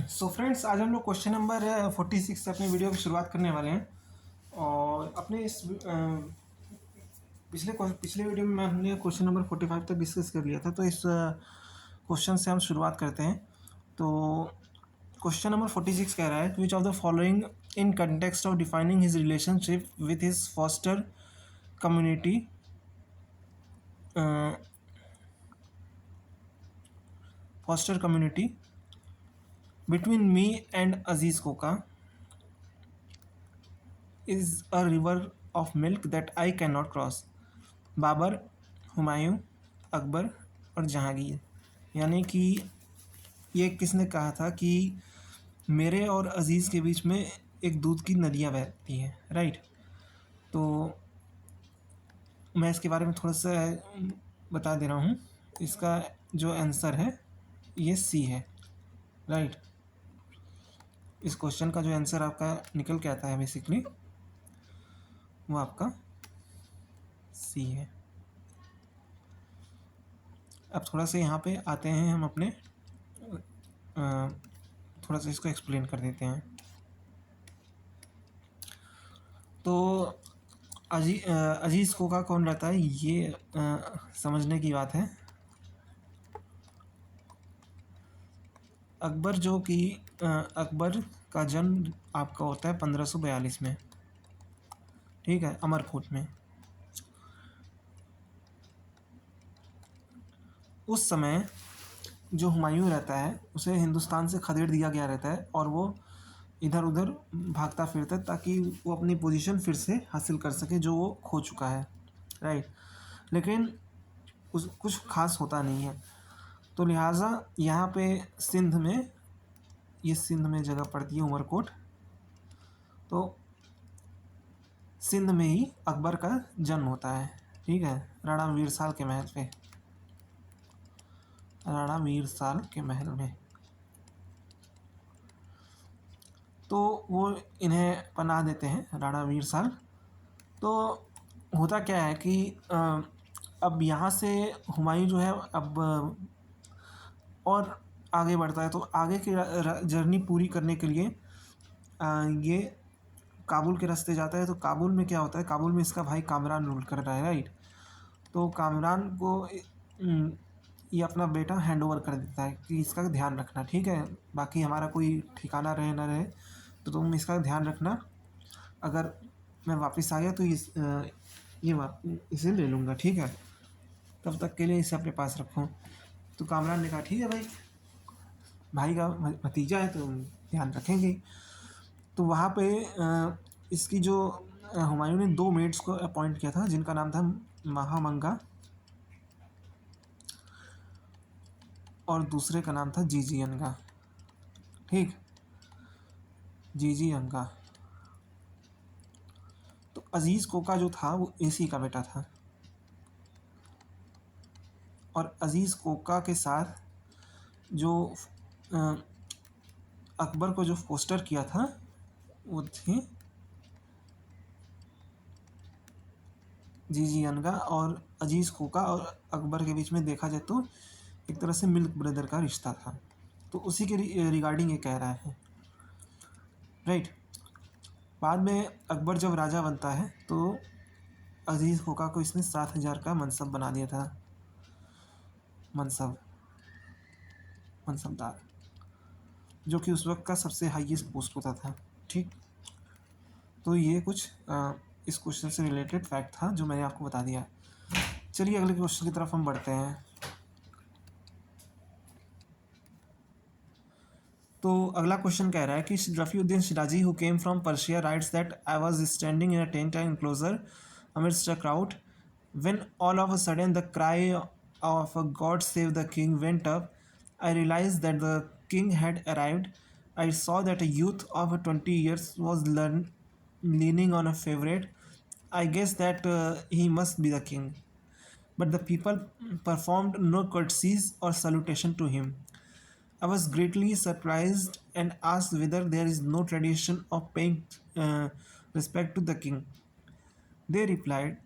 So friends, आज हम लोग क्वेश्चन नंबर 46 से अपनी वीडियो की शुरुआत करने वाले हैं। और अपने इस पिछले वीडियो में हमने क्वेश्चन नंबर 45 तक डिस्कस कर लिया था। तो इस क्वेश्चन से हम शुरुआत करते हैं। तो क्वेश्चन नंबर 46 कह रहा है, which of the following in context of defining his relationship with his foster community between me and Aziz Koka is a river of milk that I cannot cross. Babur, Humayun, Akbar और जहांगीर। यानी कि ये किसने कहा था कि मेरे और अजीज़ के बीच में एक दूध की नदियाँ बहती हैं, राइट। तो मैं इसके बारे में थोड़ा सा बता दे रहा हूँ। इसका जो आंसर है ये सी है, राइट। इस क्वेश्चन का जो आंसर आपका निकल के आता है बेसिकली वो आपका सी है। अब थोड़ा सा यहाँ पे आते हैं हम अपने थोड़ा सा इसको एक्सप्लेन कर देते हैं। तो अजीज़ कोका कौन रहता है, ये समझने की बात है। अकबर जो कि अकबर का जन्म आपका होता है 1542 में, ठीक है, अमरकोट में। उस समय जो हुमायूं रहता है उसे हिंदुस्तान से खदेड़ दिया गया रहता है और वो इधर उधर भागता फिरता है ताकि वो अपनी पोजीशन फिर से हासिल कर सके जो वो खो चुका है, राइट। लेकिन कुछ खास होता नहीं है। तो लिहाजा यहाँ पे सिंध में, ये सिंध में जगह पड़ती है उमरकोट, तो सिंध में ही अकबर का जन्म होता है, ठीक है, राणा वीरसाल के महल पे, राणा वीरसाल के महल में। तो वो इन्हें पनाह देते हैं, राणा वीरसाल। तो होता क्या है कि अब यहाँ से हुमायूं जो है अब और आगे बढ़ता है। तो आगे की जर्नी पूरी करने के लिए ये काबुल के रास्ते जाता है। तो काबुल में क्या होता है, काबुल में इसका भाई कामरान रूल कर रहा है, राइट। तो कामरान को ये अपना बेटा हैंड ओवर कर देता है कि इसका ध्यान रखना, ठीक है, बाकी हमारा कोई ठिकाना रहे ना रहे तो तुम इसका ध्यान रखना। अगर मैं वापस आ गया तो इसे ले लूँगा, ठीक है, तब तक के लिए इसे अपने पास रखो। तो कामरान ने कहा ठीक है भाई का भतीजा है तो ध्यान रखेंगे। तो वहाँ पे इसकी जो हुमायूं ने 2 मेड्स को अपॉइंट किया था जिनका नाम था महामंगा और दूसरे का नाम था जीजीअनगा, ठीक, जीजीअनगा। तो अजीज़ कोका जो था वो इसी का बेटा था और अजीज़ कोका के साथ जो अकबर को जो फोस्टर किया था वो थे जीजीअनगा। और अजीज़ कोका और अकबर के बीच में देखा जाए तो एक तरह से मिल्क ब्रदर का रिश्ता था। तो उसी के रिगार्डिंग ये कह रहा है, राइट। बाद में अकबर जब राजा बनता है तो अजीज़ कोका को इसने 7,000 का मनसब बना दिया था, मनसबदार, जो कि उस वक्त का सबसे हाईएस्ट पोस्ट होता था, ठीक। तो ये कुछ इस क्वेश्चन से रिलेटेड फैक्ट था जो मैंने आपको बता दिया। चलिए अगले क्वेश्चन की तरफ हम बढ़ते हैं। तो अगला क्वेश्चन कह रहा है कि Rafiuddin Shirazi who came from Persia rights that I was standing in a tent enclosure amidst a crowd when all of a sudden the cry of a God save the king went up. I realized that the king had arrived. I saw that a youth of 20 years was leaning on a favorite. I guess that he must be the king. But the people performed no courtesies or salutation to him. I was greatly surprised and asked whether there is no tradition of paying respect to the king. They replied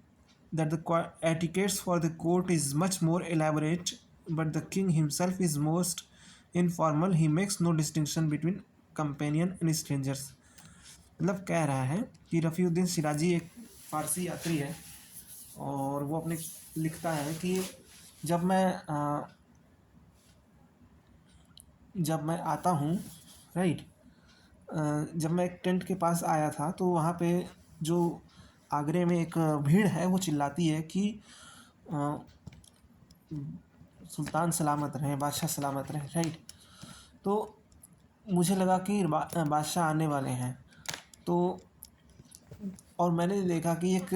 that the etiquettes for the court is much more elaborate, but the king himself is most informal, he makes no distinction between companion and strangers. मतलब कह रहा है कि रफ़ीउद्दीन शिराजी एक फ़ारसी यात्री है और वो अपने लिखता है कि जब मैं आता हूँ, राइट, जब मैं एक टेंट के पास आया था तो वहाँ पे जो आगरे में एक भीड़ है वो चिल्लाती है कि अ, सुल्तान सलामत रहे, बादशाह सलामत रहे, राइट। तो मुझे लगा कि बादशाह आने वाले हैं। तो और मैंने देखा कि एक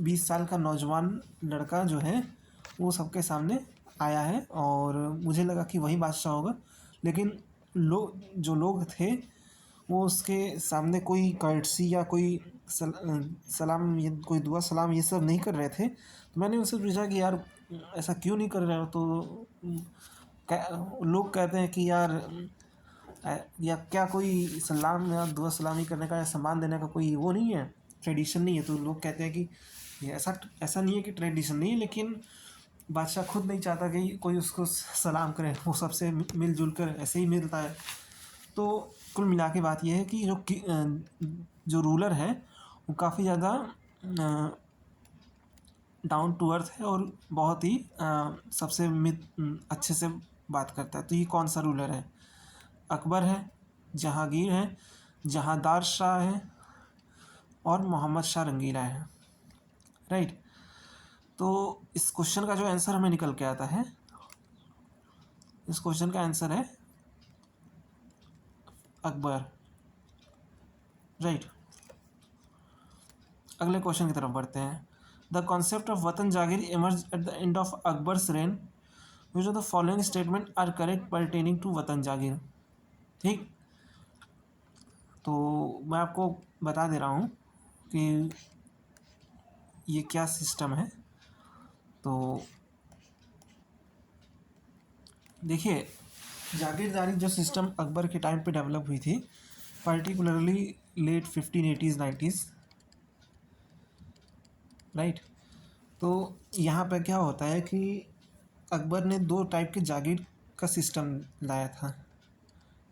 20 साल का नौजवान लड़का जो है वो सबके सामने आया है और मुझे लगा कि वही बादशाह होगा, लेकिन जो लोग थे वो उसके सामने कोई कर्टसी या कोई सलाम, ये कोई दुआ सलाम ये सब नहीं कर रहे थे। तो मैंने उनसे पूछा कि यार ऐसा क्यों नहीं कर रहे हो? तो लोग कहते हैं कि यार या क्या कोई सलाम या दुआ सलामी करने का या सम्मान देने का कोई वो नहीं है, ट्रेडिशन नहीं है। तो लोग कहते हैं कि ये ऐसा ऐसा नहीं है कि ट्रेडिशन नहीं है, लेकिन बादशाह खुद नहीं चाहता कि कोई उसको सलाम करे, वो सबसे मिलजुल कर ऐसे ही मिलता है। तो कुल मिला के बात यह है कि जो रूलर है वो काफ़ी ज़्यादा डाउन टू अर्थ है और बहुत ही सबसे अच्छे से बात करता है। तो ये कौन सा रूलर है? अकबर है, जहांगीर है, जहांदार शाह है और मोहम्मद शाह रंगीला है, राइट। तो इस क्वेश्चन का जो आंसर हमें निकल के आता है, इस क्वेश्चन का आंसर है अकबर, राइट। अगले क्वेश्चन की तरफ बढ़ते हैं। The concept of watan jagir emerge at the end of Akbar's reign, which of the following statement are correct pertaining to watan jagir. ठीक, तो मैं आपको बता दे रहा हूँ कि ये क्या सिस्टम है। तो देखिए, जागीरदारी जो सिस्टम अकबर के टाइम पे डेवलप हुई थी, particularly late 1580s 90s, right. तो यहाँ पे क्या होता है कि अकबर ने 2 टाइप के जागीर का सिस्टम लाया था।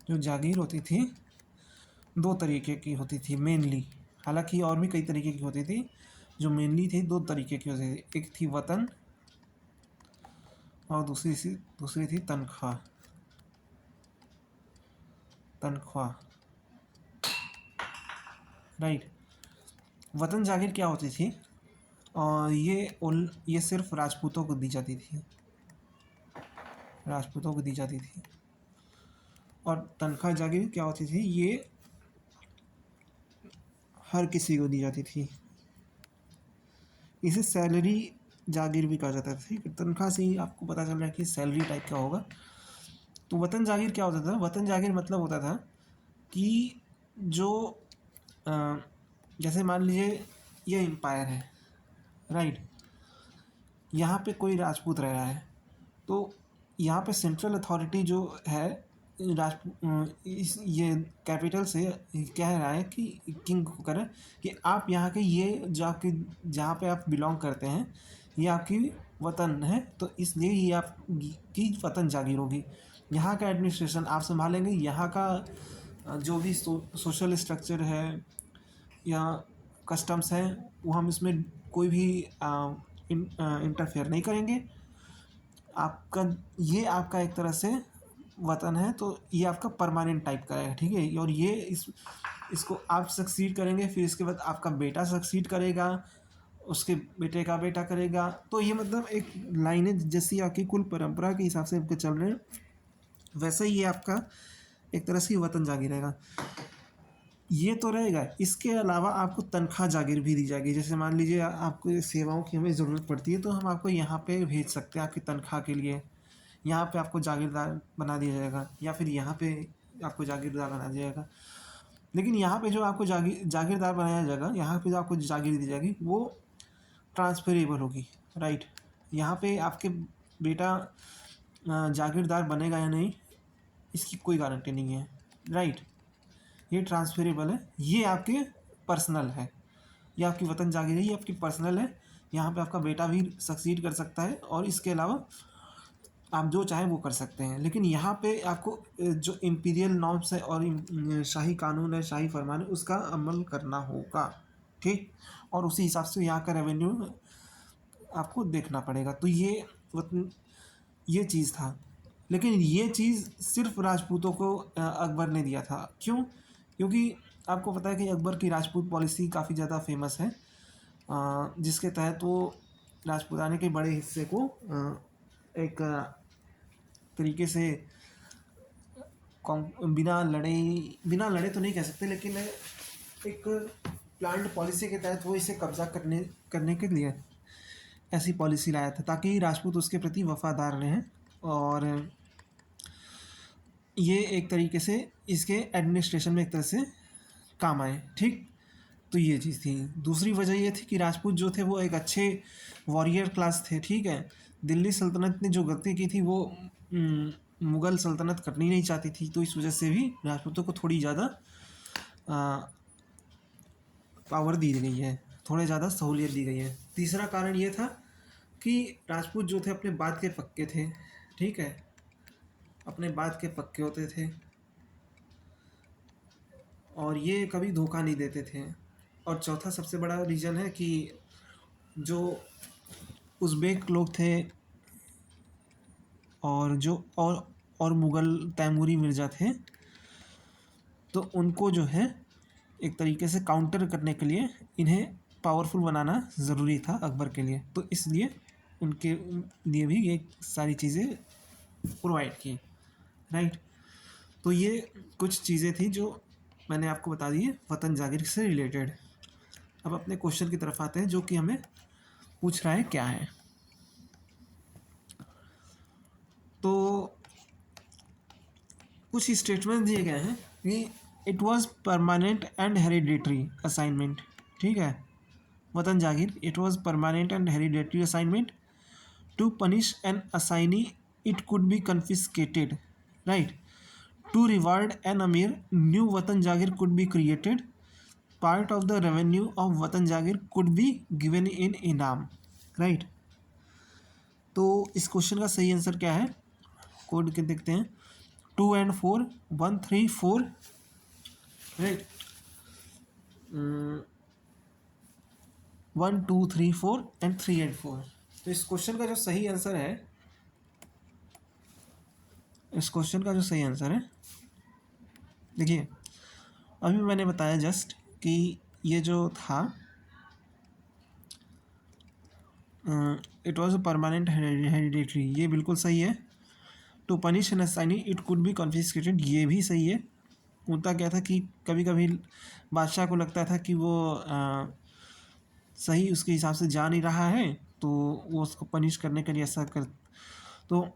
जो जागीर होती थी 2 तरीके की होती थी मेनली, हालांकि और भी कई तरीके की होती थी। जो मेनली थी 2 तरीके की होती थी, एक थी वतन और दूसरी थी तनख्वाह। राइट। वतन जागीर क्या होती थी? और ये सिर्फ राजपूतों को दी जाती थी, और तनख्वाह जागीर क्या होती थी? ये हर किसी को दी जाती थी। इसे सैलरी जागीर भी कहा जाता था। तनख्वाह से ही आपको पता चल रहा है कि सैलरी टाइप का होगा। तो वतन जागीर क्या होता था? वतन जागीर मतलब होता था कि जो जैसे मान लीजिए ये एम्पायर है, राइट। यहाँ पे कोई राजपूत रह रहा है, तो यहाँ पे सेंट्रल अथॉरिटी जो है इस ये कैपिटल से कह रहा है कि किंग को करें कि आप यहाँ के ये जो आपकी जहाँ पे आप बिलोंग करते हैं ये आपकी वतन है, तो इसलिए ये आपकी वतन जागीर होगी। यहाँ का एडमिनिस्ट्रेशन आप संभालेंगे, यहाँ का जो भी सोशल स्ट्रक्चर है या कस्टम्स हैं वो हम इसमें कोई भी इंटरफेयर नहीं करेंगे। आपका एक तरह से वतन है, तो ये आपका परमानेंट टाइप का है, ठीक है। और ये इसको आप सक्सीड करेंगे, फिर इसके बाद आपका बेटा सक्सीड करेगा, उसके बेटे का बेटा करेगा। तो ये मतलब एक लाइनेज जैसी आपकी कुल परंपरा के हिसाब से आपके चल रहे हैं, वैसे ही ये आपका एक तरह से वतन जागीर रहेगा। ये तो रहेगा, इसके अलावा आपको तनख्वाह जागीर भी दी जाएगी। जैसे मान लीजिए आपको सेवाओं की हमें ज़रूरत पड़ती है तो हम आपको यहाँ पे भेज सकते हैं आपकी तनख्वाह के लिए। यहाँ पे आपको जागीरदार बना दिया जाएगा या फिर यहाँ पे आपको जागीरदार बना दिया जाएगा। लेकिन यहाँ पे जो आपको जागीरदार बनाया जाएगा, यहाँ पे जो आपको जागीर दी जाएगी वो ट्रांसफरेबल होगी, राइट। यहाँ पे आपके बेटा जागीरदार बनेगा या नहीं इसकी कोई गारंटी नहीं है, राइट। ये ट्रांसफरेबल है, ये आपके पर्सनल है। ये आपकी वतन जागीर है, ये आपकी पर्सनल है। यहाँ पे आपका बेटा भी सक्सीड कर सकता है और इसके अलावा आप जो चाहे वो कर सकते हैं, लेकिन यहाँ पे आपको जो इम्पीरियल नॉर्म्स है और शाही कानून है, शाही फरमान है, उसका अमल करना होगा, ठीक। और उसी हिसाब से यहाँ का रेवेन्यू आपको देखना पड़ेगा। तो ये चीज़ था, लेकिन ये चीज़ सिर्फ राजपूतों को अकबर ने दिया था। क्यों? क्योंकि आपको पता है कि अकबर की राजपूत पॉलिसी काफ़ी ज़्यादा फेमस है, जिसके तहत वो राजपूताने के बड़े हिस्से को एक तरीके से बिना लड़े तो नहीं कह सकते, लेकिन एक प्लान्ड पॉलिसी के तहत वो इसे कब्जा करने के लिए ऐसी पॉलिसी लाया था, ताकि राजपूत उसके प्रति वफादार रहें और ये एक तरीके से इसके एडमिनिस्ट्रेशन में एक तरह से काम आए, ठीक। तो ये चीज़ थी। दूसरी वजह ये थी कि राजपूत जो थे वो एक अच्छे वॉरियर क्लास थे, ठीक है। दिल्ली सल्तनत ने जो गलती की थी वो मुग़ल सल्तनत करनी नहीं चाहती थी, तो इस वजह से भी राजपूतों को थोड़ी ज़्यादा पावर दी गई है, थोड़े ज़्यादा सहूलियत दी गई है। तीसरा कारण ये था कि राजपूत जो थे अपने बात के पक्के थे, ठीक है, अपने बात के पक्के होते थे और ये कभी धोखा नहीं देते थे। और चौथा सबसे बड़ा रीज़न है कि जो उज़्बेक लोग थे और जो और मुग़ल तैमूरी मिर्ज़ा थे, तो उनको जो है एक तरीके से काउंटर करने के लिए इन्हें पावरफुल बनाना ज़रूरी था अकबर के लिए, तो इसलिए उनके लिए भी ये सारी चीज़ें प्रोवाइड की, राइट। तो ये कुछ चीज़ें थी जो मैंने आपको बता दी है वतन जागीर से रिलेटेड। अब अपने क्वेश्चन की तरफ आते हैं, जो कि हमें पूछ रहा है क्या है। तो कुछ स्टेटमेंट दिए गए हैं कि it was permanent and hereditary assignment, ठीक है। Watan jagir, it was permanent and hereditary assignment to punish an assignee it could be confiscated, right. To reward an amir new watan jagir could be created, part of the revenue of watan jagir could be given in inam, right. तो इस question का सही answer क्या है, code के देखते हैं। 2 and 4, 1 3 4, right. 1 2 3 4 and 3 and 4। तो इस क्वेश्चन का जो सही आंसर है, देखिए, अभी मैंने बताया जस्ट कि ये जो था it was a permanent hereditary, ये बिल्कुल सही है। To punish an assignee it could be confiscated, ये भी सही है। होता क्या था कि कभी कभी बादशाह को लगता था कि वो सही उसके हिसाब से जा नहीं रहा है, तो वो उसको पनिश करने के लिए ऐसा कर, तो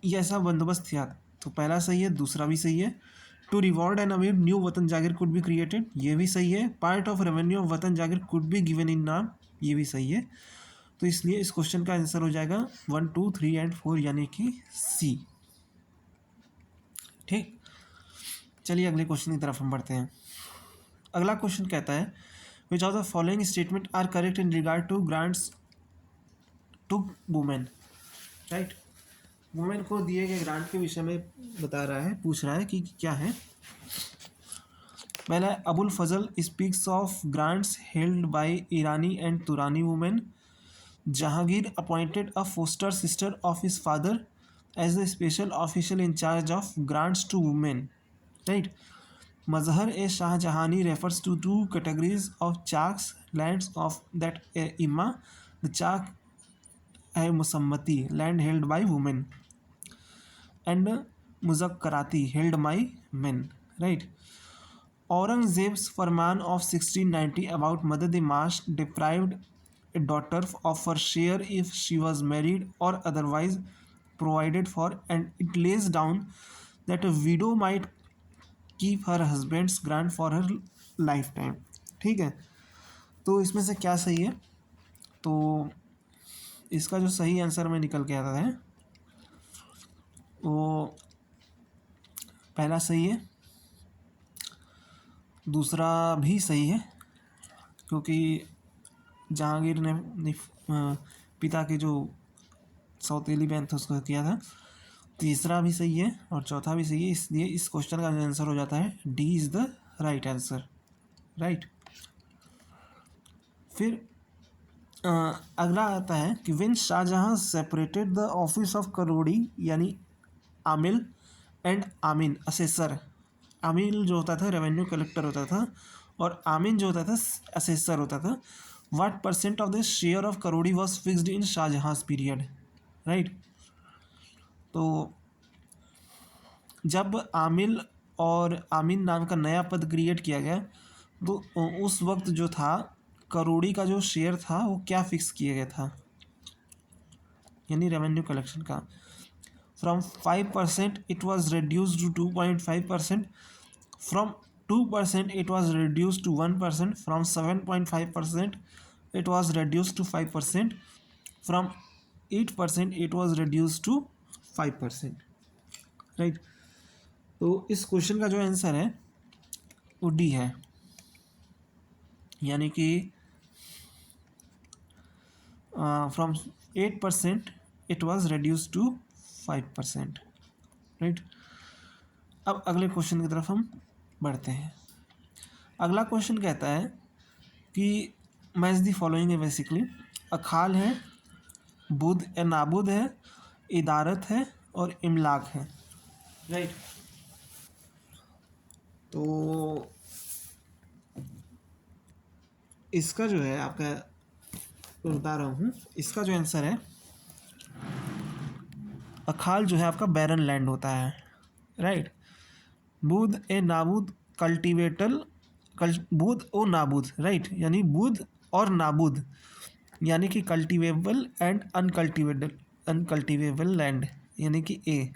ये ऐसा बंदोबस्त किया। तो पहला सही है, दूसरा भी सही है। To reward N amir new watan jagir could be created, ये भी सही है। Part of revenue of watan jagir could be given इन नाम, ये भी सही है। तो इसलिए इस क्वेश्चन का आंसर हो जाएगा 1 2 3 and 4 यानी कि सी, ठीक। चलिए अगले क्वेश्चन की तरफ हम बढ़ते हैं। अगला क्वेश्चन कहता है which of the following statement are correct in regard to grants to women, right. Women को दिए गए ग्रांट के विषय में बता रहा है, पूछ रहा है कि क्या है। पहला है Abul Fazl speaks of grants held by Irani and Turani women. Jahangir appointed a foster sister of his father as the special official in charge of grants to women, right. Mazhar e Shahjahani refers to two categories of chaks lands of that imma. The chak है musammati land held by women and मुज़क्कराती held by men, right. Aurangzeb's Farman of 1690 about मदद माश deprived a daughter of her share if she was married or otherwise provided for, and it lays down that a widow might keep her husband's grant for her life time, ठीक है। तो इसमें से क्या सही है, तो इसका जो सही आंसर में निकल के आता है वो पहला सही है, दूसरा भी सही है, क्योंकि जहांगीर ने पिता के जो सौतेली बहन थी उसको किया था। तीसरा भी सही है और चौथा भी सही है, इसलिए इस क्वेश्चन का आंसर हो जाता है D is the right answer, right. फिर अगला आता है कि when Shahjahan separated the office of karori यानी आमिल एंड आमीन असेसर। आमिल जो होता था रेवेन्यू कलेक्टर होता था और आमीन जो होता था असेसर होता था। What percent of the share of karori was fixed in Shahjahan period, right. तो जब आमिल और आमीन नाम का नया पद क्रिएट किया गया तो उस वक्त जो था करोड़ी का जो शेयर था वो क्या फिक्स किया गया था, यानी रेवेन्यू कलेक्शन का। From 5% it was reduced to 2.5%, from 2% it was reduced to 1%, from 7.5% it was reduced to 5%, from 8% it was reduced to 5%, right. तो इस क्वेश्चन का जो आंसर है वो डी है, यानी कि from 8% it was reduced to 5%, right. अब अगले क्वेश्चन की तरफ हम बढ़ते हैं। अगला क्वेश्चन कहता है कि मैच दी फॉलोइंग है बेसिकली। अखाल है, बुध या नाबुद है, इदारत है और इमलाक है, राइट। तो इसका जो है आपका बता रहा हूँ, इसका जो आंसर है अखाल जो है आपका बैरन लैंड होता है, राइट। बुध ए नाबुद कल्टिवेटल बुध ओ नाबुद, राइट, यानी बुध और नाबुद यानी कि कल्टिवेबल एंड अनकल्टिवेबल लैंड, यानी कि ए।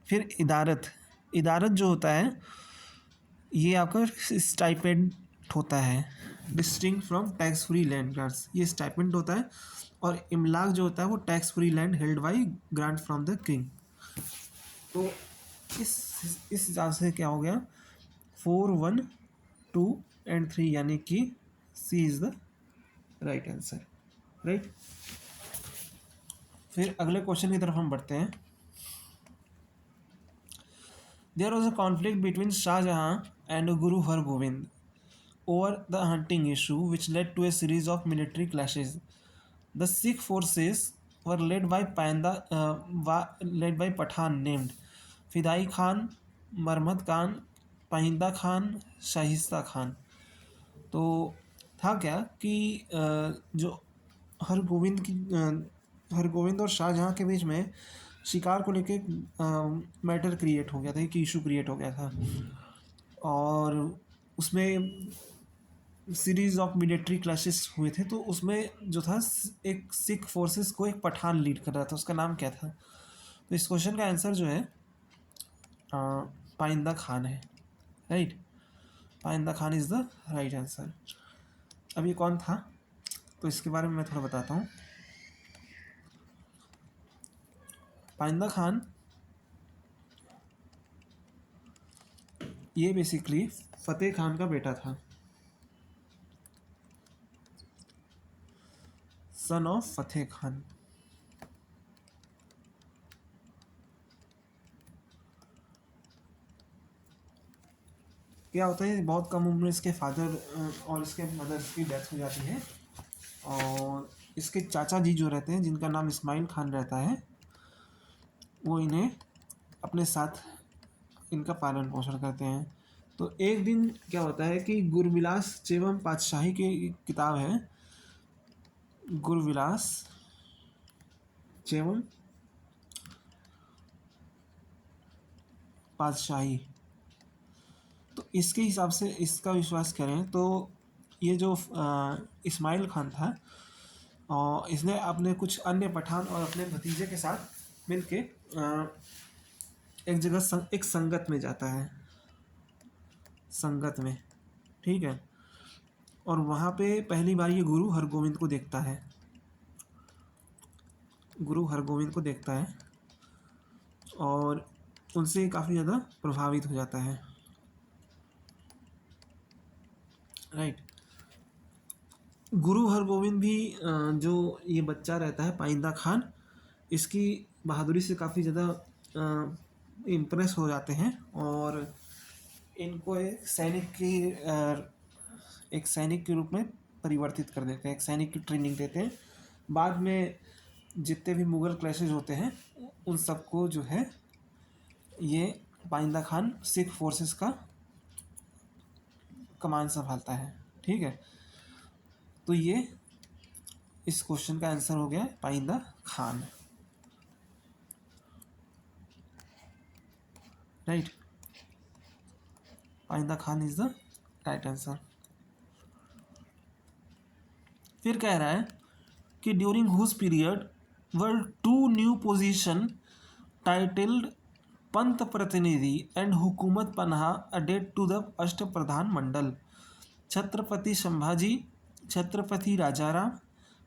फिर इदारत, इदारत जो होता है ये आपका स्टाइपेंड होता है, distinct from tax free land grants, ये स्टाइपेंड होता है। और इमलाक जो होता है वो tax free land held by grant from the king. तो इस हिसाब से क्या हो गया 4, 1, 2 एंड 3, यानी कि C is the right answer, right. फिर अगले क्वेश्चन की तरफ हम बढ़ते हैं। There was a conflict between Shahjahan and Guru Hargobind over the hunting issue, which led to a series of military clashes. The Sikh forces were led by Pathan named Fidai Khan, मरमद Khan, पाइंदा Khan, Shaista Khan. तो था क्या कि जो हरगोविंद और शाहजहाँ के बीच में शिकार को लेके मैटर क्रिएट हो गया था, एक इशू क्रिएट हो गया था और उसमें सीरीज ऑफ मिलिट्री क्लैशेस हुए थे। तो उसमें जो था एक सिख फोर्सेस को एक पठान लीड कर रहा था, उसका नाम क्या था। तो इस क्वेश्चन का आंसर जो है पाइंदा खान है, right. Painda Khan is the right answer. अब ये कौन था तो इसके बारे में मैं थोड़ा बताता हूँ। पाइंदा खान ये बेसिकली फतेह खान का बेटा था, सन ऑफ फतेह खान। क्या होता है बहुत कम उम्र में इसके फादर और इसके मदर की डेथ हो जाती है और इसके चाचा जी जो रहते हैं जिनका नाम इस्माइल खान रहता है वो इन्हें अपने साथ इनका पालन पोषण करते हैं। तो एक दिन क्या होता है कि गुरविलास चेवम पातशाही की किताब है, गुरविलास चेवम पातशाही। तो इसके हिसाब से इसका विश्वास करें तो ये जो इस्माइल खान था और इसने अपने कुछ अन्य पठान और अपने भतीजे के साथ मिलके एक जगह एक संगत में जाता है, संगत में, ठीक है। और वहाँ पे पहली बार ये गुरु हरगोविंद को देखता है, गुरु हरगोविंद को देखता है और उनसे काफ़ी ज़्यादा प्रभावित हो जाता है, राइट। गुरु हरगोविंद भी जो ये बच्चा रहता है पाइंदा खान इसकी बहादुरी से काफ़ी ज़्यादा इम्प्रेस हो जाते हैं और इनको एक सैनिक के रूप में परिवर्तित कर देते हैं, एक सैनिक की ट्रेनिंग देते हैं। बाद में जितने भी मुग़ल क्लैशेज होते हैं उन सबको जो है ये पाइंदा खान सिख फोर्सेस का कमान संभालता है। ठीक है, तो ये इस क्वेश्चन का आंसर हो गया Painda Khan. Right, Painda Khan is the right answer. फिर कह रहा है कि during whose period were two new position titled Pant Pratinidhi and Hukumat Panha added to the Ashtapradhan Mandal, Chhatrapati Sambhaji, Chhatrapati Rajaram,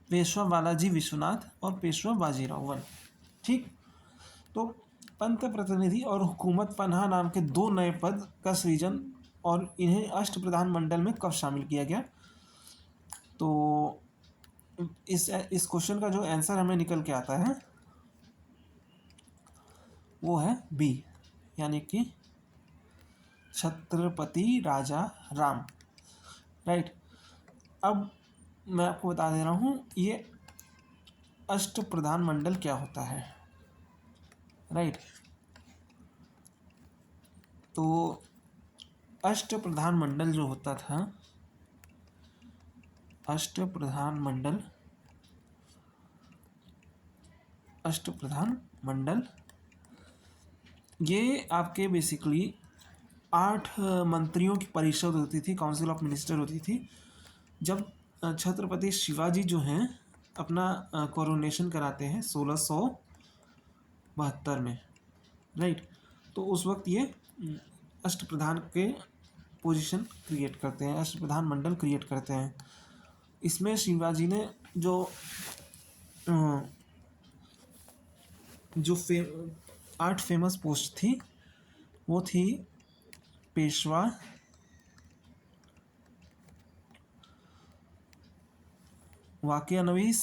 Peshwa Balaji Vishwanath और पेशवा बाजीराव वन। ठीक, तो पंत प्रतिनिधि और हुकूमत पन्हा नाम के दो नए पद का सृजन और इन्हें अष्टप्रधान मंडल में कब शामिल किया गया? तो इस क्वेश्चन का जो आंसर हमें निकल के आता है वो है बी, यानी कि छत्रपति राजा राम। राइट, अब मैं आपको बता दे रहा हूँ ये अष्टप्रधान मंडल क्या होता है। राइट, तो अष्टप्रधान मंडल जो होता था, अष्टप्रधान मंडल ये आपके बेसिकली 8 मंत्रियों की परिषद होती थी, काउंसिल ऑफ मिनिस्टर होती थी। जब छत्रपति शिवाजी जो हैं अपना कोरोनेशन कराते हैं 1672 में। राइट, तो उस वक्त ये अष्टप्रधान के पोजीशन क्रिएट करते हैं, अष्टप्रधान मंडल क्रिएट करते हैं। इसमें शिवाजी ने जो 8 फेमस पोस्ट थी वो थी पेशवा, वाक़िया नवीस,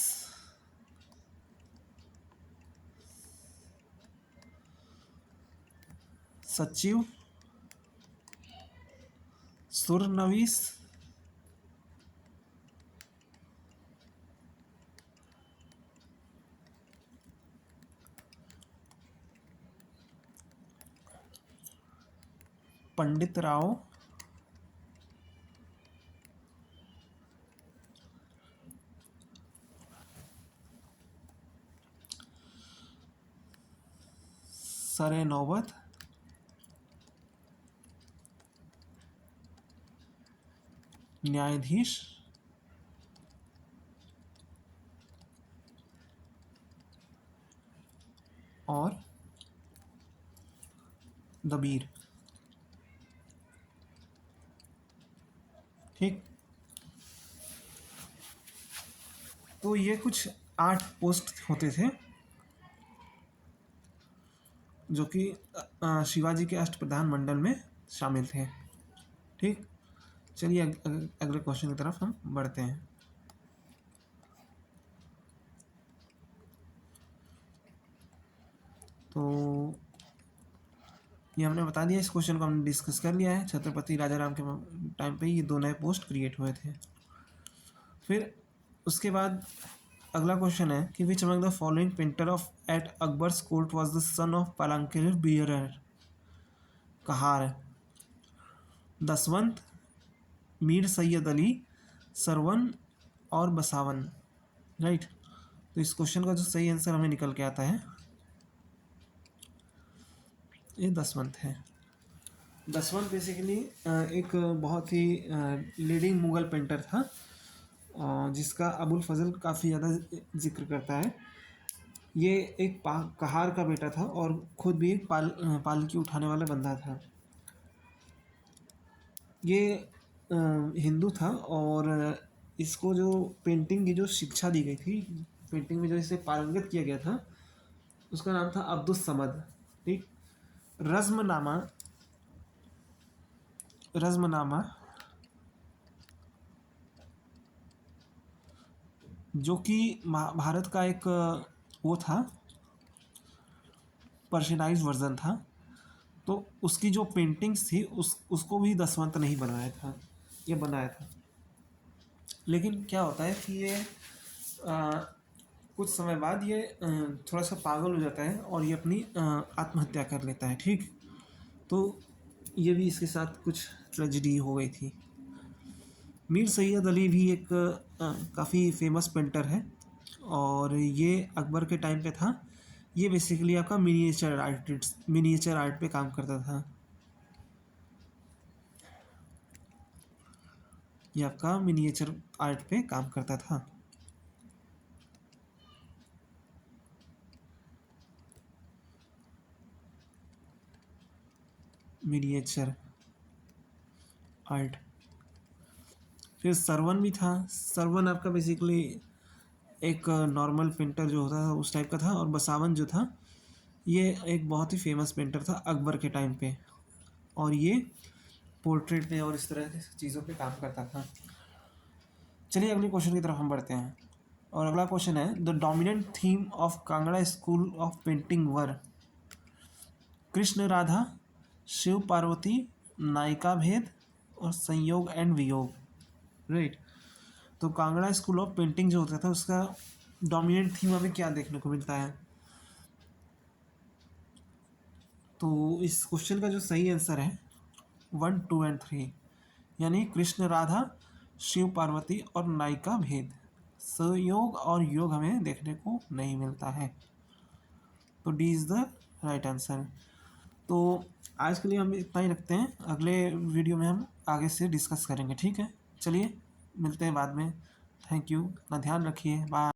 सचिव, सुर नवीस, पंडित राव, सरे नौबत, न्यायाधीश, और दबीर। ठीक, तो ये कुछ 8 पोस्ट होते थे जो कि शिवाजी के अष्टप्रधान मंडल में शामिल थे। ठीक, चलिए अगले क्वेश्चन की तरफ हम बढ़ते हैं। तो ये हमने बता दिया, इस क्वेश्चन को हमने डिस्कस कर लिया है। छत्रपति राजाराम के टाइम पे ये 2 नए पोस्ट क्रिएट हुए थे। फिर उसके बाद अगला क्वेश्चन है कि which among the following painter of at Akbar's court was the son of palanquin bearer? कहार, दसवंत, मीर सैयद अली, सरवन और बसावन। राइट, तो इस क्वेश्चन का जो सही आंसर हमें निकल के आता है ये दसवंत है। दसवंत बेसिकली एक बहुत ही लीडिंग मुग़ल पेंटर था जिसका अबुल फजल काफ़ी ज़्यादा जिक्र करता है। ये एक कहार का बेटा था और खुद भी एक पालकी उठाने वाला बंदा था। ये हिंदू था और इसको जो पेंटिंग की जो शिक्षा दी गई थी, पेंटिंग में जो इसे पारंगत किया गया था, उसका नाम था अब्दुस समद। ठीक, रज़्मनामा जो कि भारत का एक वो था पर्शियनाइज वर्जन था, तो उसकी जो पेंटिंग्स थी उसको भी दसवंत नहीं बनाया था, ये बनाया था। लेकिन क्या होता है कि ये कुछ समय बाद ये थोड़ा सा पागल हो जाता है और ये अपनी आत्महत्या कर लेता है। ठीक, तो ये भी इसके साथ कुछ ट्रेजिडी हो गई थी। मीर सैयद अली भी एक काफ़ी फेमस पेंटर है और ये अकबर के टाइम पे था। ये बेसिकली आपका मिनिएचर आर्ट पे काम करता था। ये आपका मिनिएचर आर्ट पे काम करता था। Miniature art. फिर सरवन भी था। सरवन आपका बेसिकली एक नॉर्मल पेंटर जो होता था उस टाइप का था, और बसावन जो था ये एक बहुत ही फेमस पेंटर था अकबर के टाइम पे, और ये पोर्ट्रेट पे और इस तरह की चीज़ों पे काम करता था। चलिए अगले क्वेश्चन की तरफ हम बढ़ते हैं, और अगला क्वेश्चन है the dominant theme of Kangra school of painting were Krishna Radha, Shiva Parvati, नायिका भेद और संयोग एंड वियोग। राइट, तो कांगड़ा स्कूल ऑफ पेंटिंग जो होता था उसका डोमिनेंट थीम हमें क्या देखने को मिलता है? तो इस क्वेश्चन का जो सही आंसर है 1, 2 एंड 3, यानी कृष्ण राधा, शिव पार्वती और नायिका भेद। संयोग और योग हमें देखने को नहीं मिलता है, तो D is the right answer. तो आज के लिए हम इतना ही रखते हैं, अगले वीडियो में हम आगे से डिस्कस करेंगे। ठीक है, चलिए मिलते हैं बाद में। थैंक यू, अपना ध्यान रखिए, बाय।